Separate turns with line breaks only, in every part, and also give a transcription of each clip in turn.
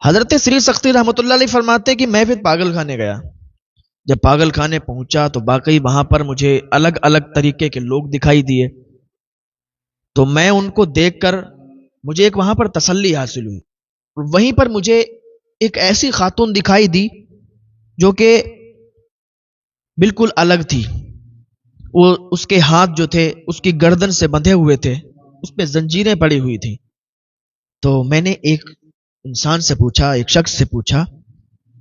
حضرت سری سختی رحمۃ اللہ علیہ فرماتے ہیں کہ میں پھر پاگل خانے گیا. جب پاگل خانے پہنچا تو واقعی وہاں پر مجھے الگ الگ طریقے کے لوگ دکھائی دیے. تو میں ان کو دیکھ کر مجھے ایک وہاں پر تسلی حاصل ہوئی. وہیں پر مجھے ایک ایسی خاتون دکھائی دی جو کہ بالکل الگ تھی. وہ اس کے ہاتھ جو تھے اس کی گردن سے بندھے ہوئے تھے, اس پہ زنجیریں پڑی ہوئی تھیں. تو میں نے ایک انسان سے پوچھا, ایک شخص سے پوچھا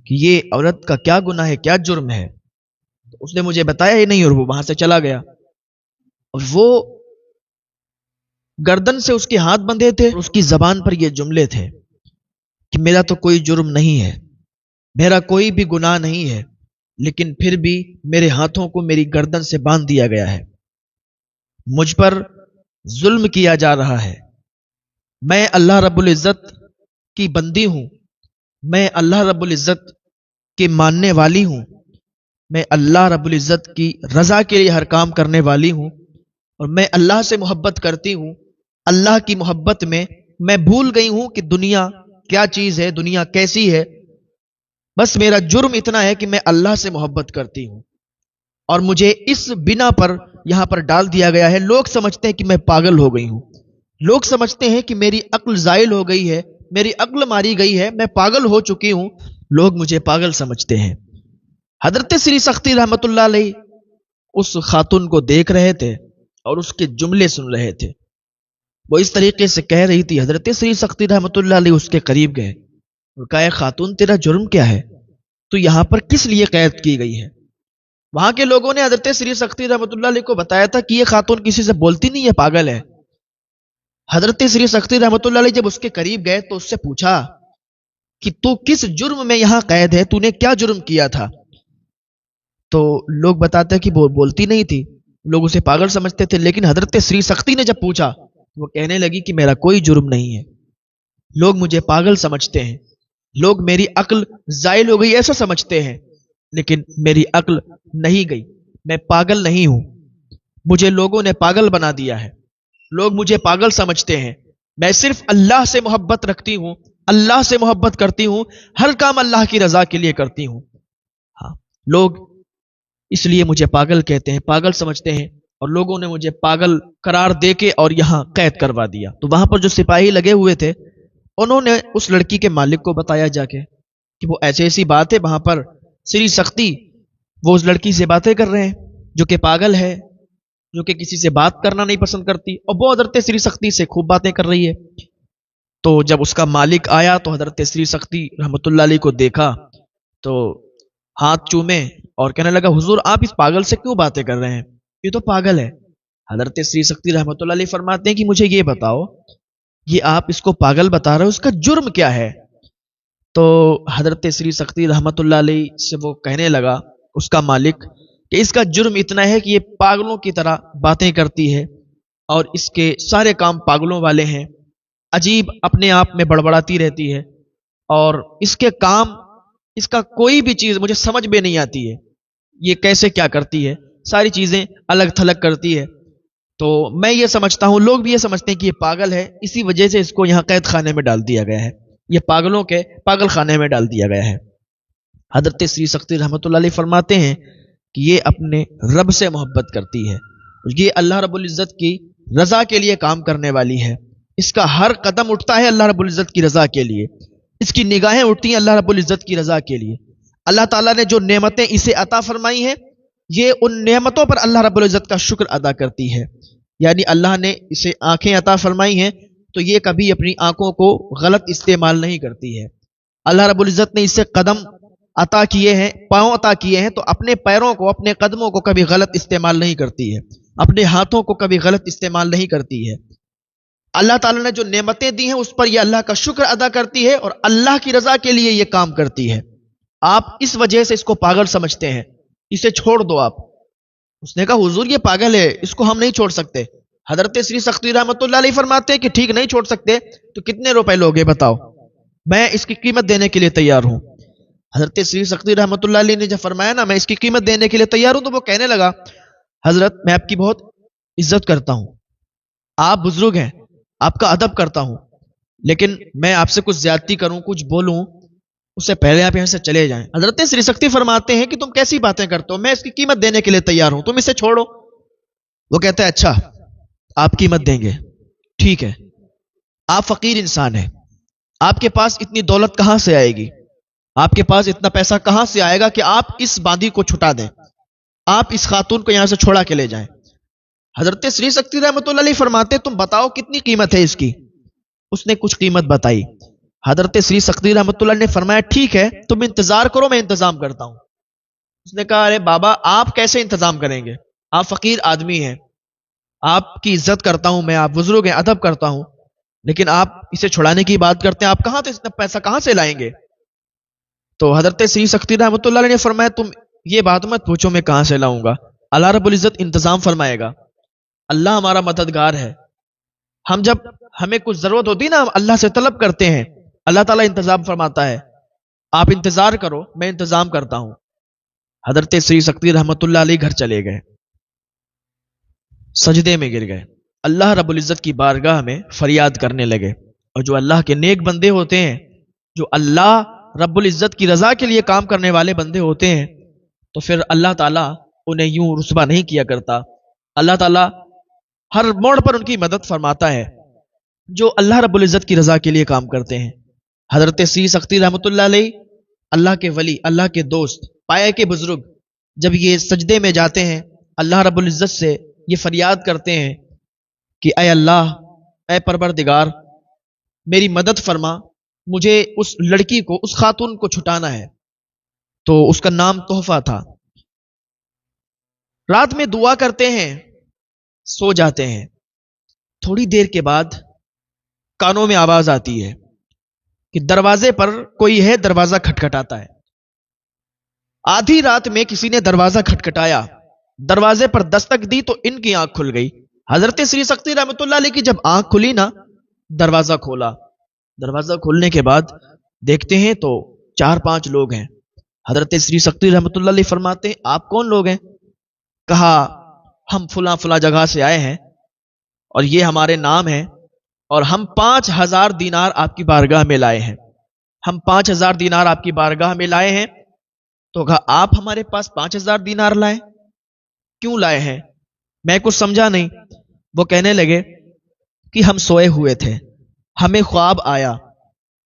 کہ یہ عورت کا کیا گناہ ہے, کیا جرم ہے؟ تو اس نے مجھے بتایا ہی نہیں اور وہ وہاں سے چلا گیا. اور وہ گردن سے اس کے ہاتھ بندھے تھے, اس کی زبان پر یہ جملے تھے کہ میرا تو کوئی جرم نہیں ہے, میرا کوئی بھی گناہ نہیں ہے, لیکن پھر بھی میرے ہاتھوں کو میری گردن سے باندھ دیا گیا ہے, مجھ پر ظلم کیا جا رہا ہے. میں اللہ رب العزت کی بندی ہوں, میں اللہ رب العزت کے ماننے والی ہوں, میں اللہ رب العزت کی رضا کے لیے ہر کام کرنے والی ہوں, اور میں اللہ سے محبت کرتی ہوں. اللہ کی محبت میں میں بھول گئی ہوں کہ دنیا کیا چیز ہے, دنیا کیسی ہے. بس میرا جرم اتنا ہے کہ میں اللہ سے محبت کرتی ہوں, اور مجھے اس بنا پر یہاں پر ڈال دیا گیا ہے. لوگ سمجھتے ہیں کہ میں پاگل ہو گئی ہوں, لوگ سمجھتے ہیں کہ میری عقل زائل ہو گئی ہے, میری عقل ماری گئی ہے, میں پاگل ہو چکی ہوں, لوگ مجھے پاگل سمجھتے ہیں. حضرت سری سختی رحمت اللہ علیہ اس خاتون کو دیکھ رہے تھے اور اس کے جملے سن رہے تھے. وہ اس طریقے سے کہہ رہی تھی. حضرت سری سختی رحمت اللہ علیہ اس کے قریب گئے اور کہا, خاتون تیرا جرم کیا ہے, تو یہاں پر کس لیے قید کی گئی ہے؟ وہاں کے لوگوں نے حضرت سری سختی رحمت اللہ علیہ کو بتایا تھا کہ یہ خاتون کسی سے بولتی نہیں ہے, پاگل ہے. حضرت سری سختی رحمت اللہ علیہ جب اس کے قریب گئے تو اس سے پوچھا کہ تو کس جرم میں یہاں قید ہے, تو نے کیا جرم کیا تھا؟ تو لوگ بتاتے ہیں کہ وہ بولتی نہیں تھی, لوگ اسے پاگل سمجھتے تھے. لیکن حضرت سری سختی نے جب پوچھا وہ کہنے لگی کہ میرا کوئی جرم نہیں ہے, لوگ مجھے پاگل سمجھتے ہیں, لوگ میری عقل زائل ہو گئی ایسا سمجھتے ہیں, لیکن میری عقل نہیں گئی, میں پاگل نہیں ہوں. مجھے لوگوں نے پاگل بنا دیا ہے, لوگ مجھے پاگل سمجھتے ہیں. میں صرف اللہ سے محبت رکھتی ہوں, اللہ سے محبت کرتی ہوں, ہر کام اللہ کی رضا کے لیے کرتی ہوں. ہاں, لوگ اس لیے مجھے پاگل کہتے ہیں, پاگل سمجھتے ہیں, اور لوگوں نے مجھے پاگل قرار دے کے اور یہاں قید کروا دیا. تو وہاں پر جو سپاہی لگے ہوئے تھے انہوں نے اس لڑکی کے مالک کو بتایا جا کے کہ وہ ایسی بات ہے, وہاں پر سری سختی وہ اس لڑکی سے باتیں کر رہے ہیں جو کہ پاگل ہے, جو کہ کسی سے بات کرنا نہیں پسند کرتی, اور وہ حضرت سری سختی سے خوب باتیں کر رہی ہے. تو جب اس کا مالک آیا تو حضرت سری سختی رحمت اللہ علیہ کو دیکھا تو ہاتھ چومے اور کہنے لگا, حضور آپ اس پاگل سے کیوں باتیں کر رہے ہیں, یہ تو پاگل ہے. حضرت سری سختی رحمت اللہ علیہ فرماتے ہیں کہ مجھے یہ بتاؤ, یہ آپ اس کو پاگل بتا رہے ہو, اس کا جرم کیا ہے؟ تو حضرت سری سختی رحمت اللہ علیہ سے وہ کہنے لگا اس کا مالک کہ اس کا جرم اتنا ہے کہ یہ پاگلوں کی طرح باتیں کرتی ہے, اور اس کے سارے کام پاگلوں والے ہیں, عجیب اپنے آپ میں بڑبڑاتی رہتی ہے, اور اس کے کام, اس کا کوئی بھی چیز مجھے سمجھ میں نہیں آتی ہے, یہ کیسے کیا کرتی ہے, ساری چیزیں الگ تھلگ کرتی ہے. تو میں یہ سمجھتا ہوں, لوگ بھی یہ سمجھتے ہیں کہ یہ پاگل ہے, اسی وجہ سے اس کو یہاں قید خانے میں ڈال دیا گیا ہے, یہ پاگلوں کے پاگل خانے میں ڈال دیا گیا ہے. حضرت سری سختی رحمت اللہ علیہ فرماتے ہیں کہ یہ اپنے رب سے محبت کرتی ہے, یہ اللہ رب العزت کی رضا کے لیے کام کرنے والی ہے, اس کا ہر قدم اٹھتا ہے اللہ رب العزت کی رضا کے لیے, اس کی نگاہیں اٹھتی ہیں اللہ رب العزت کی رضا کے لیے. اللہ تعالیٰ نے جو نعمتیں اسے عطا فرمائی ہیں, یہ ان نعمتوں پر اللہ رب العزت کا شکر ادا کرتی ہے. یعنی اللہ نے اسے آنکھیں عطا فرمائی ہیں تو یہ کبھی اپنی آنکھوں کو غلط استعمال نہیں کرتی ہے. اللہ رب العزت نے اسے قدم عطا کیے ہیں, پاؤں عطا کیے ہیں, تو اپنے پیروں کو, اپنے قدموں کو کبھی غلط استعمال نہیں کرتی ہے, اپنے ہاتھوں کو کبھی غلط استعمال نہیں کرتی ہے. اللہ تعالیٰ نے جو نعمتیں دی ہیں اس پر یہ اللہ کا شکر ادا کرتی ہے اور اللہ کی رضا کے لیے یہ کام کرتی ہے. آپ اس وجہ سے اس کو پاگل سمجھتے ہیں, اسے چھوڑ دو آپ. اس نے کہا, حضور یہ پاگل ہے, اس کو ہم نہیں چھوڑ سکتے. حضرت سری سختی رحمت اللہ علیہ فرماتے ہیں کہ ٹھیک نہیں چھوڑ سکتے تو کتنے روپے لوگے بتاؤ, میں اس کی قیمت دینے کے لیے تیار ہوں. حضرت سری سختی رحمت اللہ علیہ نے جب فرمایا نا میں اس کی قیمت دینے کے لیے تیار ہوں, تو وہ کہنے لگا, حضرت میں آپ کی بہت عزت کرتا ہوں, آپ بزرگ ہیں, آپ کا ادب کرتا ہوں, لیکن میں آپ سے کچھ زیادتی کروں, کچھ بولوں اس سے پہلے آپ یہاں سے چلے جائیں۔ حضرت سری سختی فرماتے ہیں کہ تم کیسی باتیں کرتے ہو، میں اس کی قیمت دینے کے لیے تیار ہوں، تم اسے چھوڑو۔ وہ کہتا ہے اچھا آپ قیمت دیں گے، ٹھیک ہے، آپ فقیر انسان ہیں، آپ کے پاس اتنی دولت کہاں سے آئے گی، آپ کے پاس اتنا پیسہ کہاں سے آئے گا کہ آپ اس باندی کو چھٹا دیں، آپ اس خاتون کو یہاں سے چھوڑا کے لے جائیں۔ حضرت سری سختی رحمۃ اللہ علیہ فرماتے تم بتاؤ کتنی قیمت ہے اس کی۔ اس نے کچھ قیمت بتائی۔ حضرت سری سختی رحمۃ اللہ نے فرمایا ٹھیک ہے تم انتظار کرو، میں انتظام کرتا ہوں۔ اس نے کہا ارے بابا آپ کیسے انتظام کریں گے، آپ فقیر آدمی ہیں، آپ کی عزت کرتا ہوں میں، آپ بزرگ ہیں، ادب کرتا ہوں، لیکن آپ اسے چھڑانے کی بات کرتے ہیں، آپ کہاں سے اتنا پیسہ کہاں سے لائیں گے؟ تو حضرت سری سختی رحمۃ اللہ علیہ نے فرمایا تم یہ بات مت پوچھو میں کہاں سے لاؤں گا، اللہ رب العزت انتظام فرمائے گا، اللہ ہمارا مددگار ہے۔ ہم جب ہمیں کچھ ضرورت ہوتی نا ہم اللہ سے طلب کرتے ہیں، اللہ تعالیٰ انتظام فرماتا ہے، آپ انتظار کرو میں انتظام کرتا ہوں۔ حضرت سری سختی رحمۃ اللہ علیہ گھر چلے گئے، سجدے میں گر گئے، اللہ رب العزت کی بارگاہ میں فریاد کرنے لگے۔ اور جو اللہ کے نیک بندے ہوتے ہیں، جو اللہ رب العزت کی رضا کے لیے کام کرنے والے بندے ہوتے ہیں، تو پھر اللہ تعالیٰ انہیں یوں رسوا نہیں کیا کرتا، اللہ تعالیٰ ہر موڑ پر ان کی مدد فرماتا ہے جو اللہ رب العزت کی رضا کے لیے کام کرتے ہیں۔ حضرت سری سختی رحمۃ اللہ علیہ اللہ کے ولی، اللہ کے دوست، پائے کے بزرگ، جب یہ سجدے میں جاتے ہیں اللہ رب العزت سے یہ فریاد کرتے ہیں کہ اے اللہ، اے پروردگار میری مدد فرما، مجھے اس لڑکی کو، اس خاتون کو چھٹانا ہے۔ تو اس کا نام تحفہ تھا۔ رات میں دعا کرتے ہیں، سو جاتے ہیں، تھوڑی دیر کے بعد کانوں میں آواز آتی ہے کہ دروازے پر کوئی ہے، دروازہ کھٹکھٹاتا ہے۔ آدھی رات میں کسی نے دروازہ کھٹکھٹایا، دروازے پر دستک دی تو ان کی آنکھ کھل گئی۔ حضرت سری سختی رحمۃ اللہ علیہ کی جب آنکھ کھلی نا، دروازہ کھولا، دروازہ کھولنے کے بعد دیکھتے ہیں تو 4-5 لوگ ہیں۔ حضرت سری سختی رحمۃ اللہ علیہ فرماتے ہیں آپ کون لوگ ہیں؟ کہا ہم فلاں فلاں جگہ سے آئے ہیں اور یہ ہمارے نام ہیں، اور ہم 5000 دینار آپ کی بارگاہ میں لائے ہیں، ہم 5000 دینار آپ کی بارگاہ میں لائے ہیں۔ تو کہا آپ ہمارے پاس 5000 دینار لائے، کیوں لائے ہیں؟ میں کچھ سمجھا نہیں۔ وہ کہنے لگے کہ ہم سوئے ہوئے تھے، ہمیں خواب آیا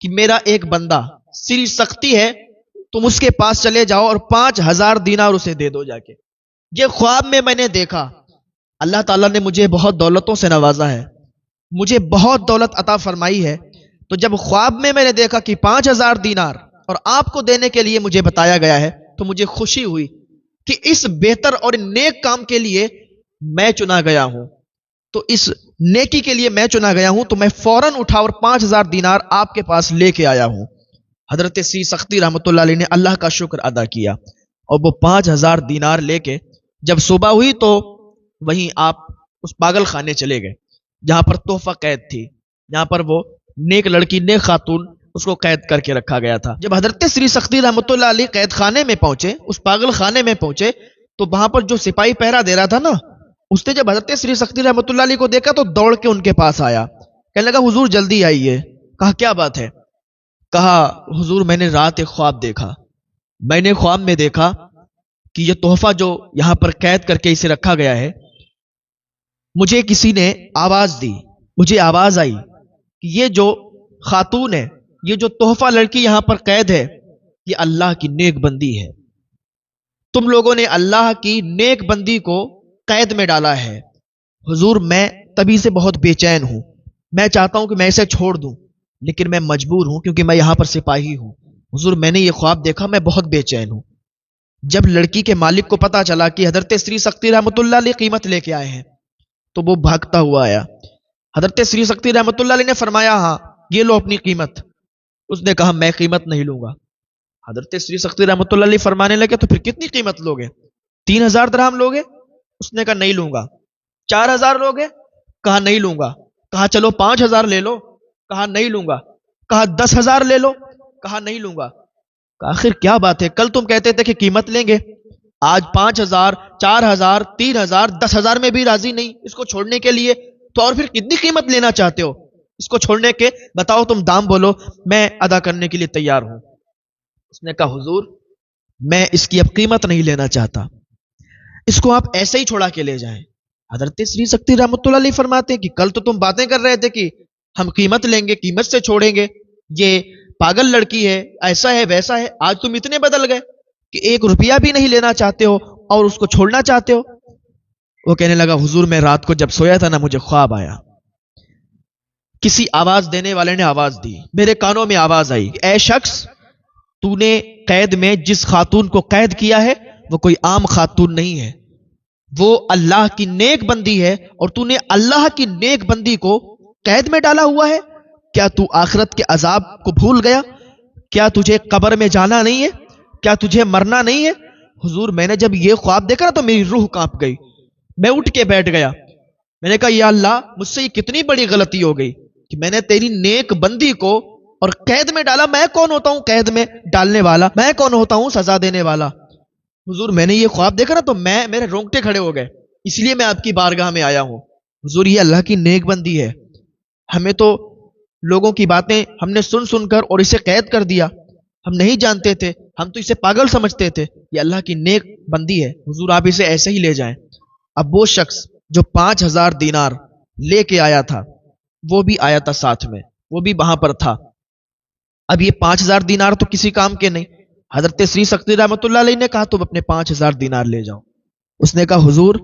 کہ میرا ایک بندہ سری سختی ہے، تم اس کے پاس چلے جاؤ اور 5000 دینار اسے دے دو جا کے۔ یہ خواب میں نے دیکھا، اللہ تعالیٰ نے مجھے بہت دولتوں سے نوازا ہے، مجھے بہت دولت عطا فرمائی ہے، تو جب خواب میں نے دیکھا کہ 5000 دینار اور آپ کو دینے کے لیے مجھے بتایا گیا ہے، تو مجھے خوشی ہوئی کہ اس بہتر اور نیک کام کے لیے میں چنا گیا ہوں، تو اس نیکی کے لیے میں چنا گیا ہوں، تو میں فوراً اٹھا اور 5000 دینار آپ کے پاس لے کے آیا ہوں۔ حضرت سی سختی رحمۃ اللہ علیہ نے اللہ کا شکر ادا کیا اور وہ 5000 دینار لے کے جب صبح ہوئی تو وہیں آپ اس پاگل خانے چلے گئے جہاں پر تحفہ قید تھی، جہاں پر وہ نیک لڑکی، نیک خاتون، اس کو قید کر کے رکھا گیا تھا۔ جب حضرت سری سختی رحمۃ اللہ علیہ قید خانے میں پہنچے، اس پاگل خانے میں پہنچے، تو وہاں پر جو سپاہی پہرا دے رہا تھا نا، اس نے جب حضرت سری سختی رحمۃ اللہ علیہ کو دیکھا تو دوڑ کے ان کے پاس آیا، کہنے لگا حضور جلدی آئیے۔ کہا کیا بات ہے؟ کہا حضور میں نے رات ایک خواب دیکھا، میں نے خواب میں دیکھا کہ یہ تحفہ جو یہاں پر قید کر کے اسے رکھا گیا ہے، مجھے کسی نے آواز دی، مجھے آواز آئی کہ یہ جو خاتون ہے، یہ جو تحفہ لڑکی یہاں پر قید ہے، یہ اللہ کی نیک بندی ہے، تم لوگوں نے اللہ کی نیک بندی کو قید میں ڈالا ہے۔ حضور میں تبھی سے بہت بے چین ہوں، میں چاہتا ہوں کہ میں اسے چھوڑ دوں، لیکن میں مجبور ہوں کیونکہ میں یہاں پر سپاہی ہوں۔ حضور میں نے یہ خواب دیکھا، میں بہت بے چین ہوں۔ جب لڑکی کے مالک کو پتا چلا کہ حضرت سری سختی رحمۃ اللہ علیہ قیمت لے کے آئے ہیں تو وہ بھاگتا ہوا آیا۔ حضرت سری سختی رحمۃ اللہ علیہ نے فرمایا ہاں یہ لو اپنی قیمت۔ اس نے کہا میں قیمت نہیں لوں گا۔ حضرت سری سختی رحمۃ اللہ علیہ فرمانے لگے تو پھر کتنی قیمت لوگے؟ 3000 درہم لوگے؟ اس نے کہا نہیں لوں گا۔ 4000 لوگے؟ کہا نہیں لوں گا۔ کہا چلو 5000 لے لو؟ کہا نہیں لوں گا۔ کہا 10,000 لے لو؟ کہا نہیں لوں گا۔ آخر کیا بات ہے؟ کل تم کہتے تھے کہ قیمت لیں گے، آج 5000، 4000، 3000، 10,000 میں بھی راضی نہیں اس کو چھوڑنے کے لیے، تو اور پھر کتنی قیمت لینا چاہتے ہو اس کو چھوڑنے کے؟ بتاؤ تم دام بولو، میں ادا کرنے کے لیے تیار ہوں۔ اس نے کہا حضور میں اس کی اب قیمت نہیں لینا چاہتا، اس کو آپ ایسے ہی چھوڑا کے لے جائیں۔ حضرت سری سکتی رحمۃ اللہ علیہ فرماتے ہیں کہ کل تو تم باتیں کر رہے تھے کہ ہم قیمت لیں گے، قیمت سے چھوڑیں گے، یہ پاگل لڑکی ہے، ایسا ہے ویسا ہے، آج تم اتنے بدل گئے کہ 1 روپیہ بھی نہیں لینا چاہتے ہو اور اس کو چھوڑنا چاہتے ہو۔ وہ کہنے لگا حضور میں رات کو جب سویا تھا نا، مجھے خواب آیا، کسی آواز دینے والے نے آواز دی، میرے کانوں میں آواز آئی، اے شخص تو نے قید میں جس خاتون کو قید کیا ہے وہ کوئی عام خاتون نہیں ہے، وہ اللہ کی نیک بندی ہے، اور تو نے اللہ کی نیک بندی کو قید میں ڈالا ہوا ہے۔ کیا تو آخرت کے عذاب کو بھول گیا؟ کیا تجھے قبر میں جانا نہیں ہے؟ کیا تجھے مرنا نہیں ہے؟ حضور میں نے جب یہ خواب دیکھا نا تو میری روح کانپ گئی، میں اٹھ کے بیٹھ گیا، میں نے کہا یا اللہ مجھ سے یہ کتنی بڑی غلطی ہو گئی کہ میں نے تیری نیک بندی کو اور قید میں ڈالا۔ میں کون ہوتا ہوں قید میں ڈالنے والا؟ میں کون ہوتا ہوں سزا دینے والا؟ حضور میں نے یہ خواب دیکھا نا تو میرے رونگٹے کھڑے ہو گئے، اس لیے میں آپ کی بارگاہ میں آیا ہوں۔ حضور یہ اللہ کی نیک بندی ہے، ہمیں تو لوگوں کی باتیں ہم نے سن سن کر اور اسے قید کر دیا، ہم نہیں جانتے تھے، ہم تو اسے پاگل سمجھتے تھے، یہ اللہ کی نیک بندی ہے، حضور آپ اسے ایسے ہی لے جائیں۔ اب وہ شخص جو 5000 دینار لے کے آیا تھا وہ بھی آیا تھا ساتھ میں، وہ بھی وہاں پر تھا۔ اب یہ 5000 دینار تو کسی کام کے نہیں، حضرت سری سکتی رحمۃ اللہ علیہ نے کہا تم اپنے 5000 دینار لے جاؤ۔ اس نے کہا حضور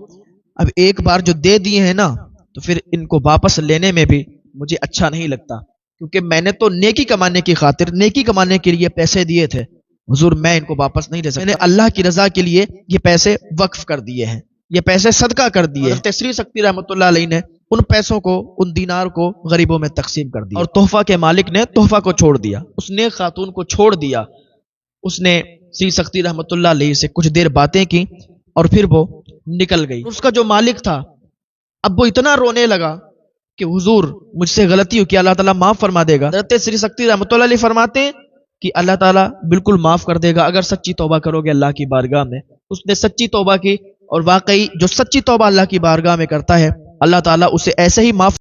اب ایک بار جو دے دیے ہیں نا تو پھر ان کو واپس لینے میں بھی مجھے اچھا نہیں لگتا، کیونکہ میں نے تو نیکی کمانے کی خاطر، نیکی کمانے کے لیے پیسے دیے تھے، حضور میں ان کو واپس نہیں لے سکتا، میں نے اللہ کی رضا کے لیے یہ پیسے وقف کر دیے ہیں، یہ پیسے صدقہ کر دیے۔ حضرت سری سکتی رحمۃ اللہ علیہ نے ان پیسوں کو، ان دینار کو غریبوں میں تقسیم کر دیا، اور تحفہ کے مالک نے تحفہ کو چھوڑ دیا، اس نے خاتون کو چھوڑ دیا۔ اس نے سری سکتی رحمۃ اللہ علیہ سے کچھ دیر باتیں کی اور پھر وہ نکل گئی۔ اس کا جو مالک تھا اب وہ اتنا رونے لگا کہ حضور مجھ سے غلطی ہو کہ اللہ تعالیٰ معاف فرما دے گا۔ حضرت سری سکتی رحمۃ اللہ علیہ فرماتے ہیں کہ اللہ تعالیٰ بالکل معاف کر دے گا اگر سچی توبہ کرو گے اللہ کی بارگاہ میں۔ اس نے سچی توبہ کی، اور واقعی جو سچی توبہ اللہ کی بارگاہ میں کرتا ہے اللہ تعالیٰ اسے ایسے ہی معاف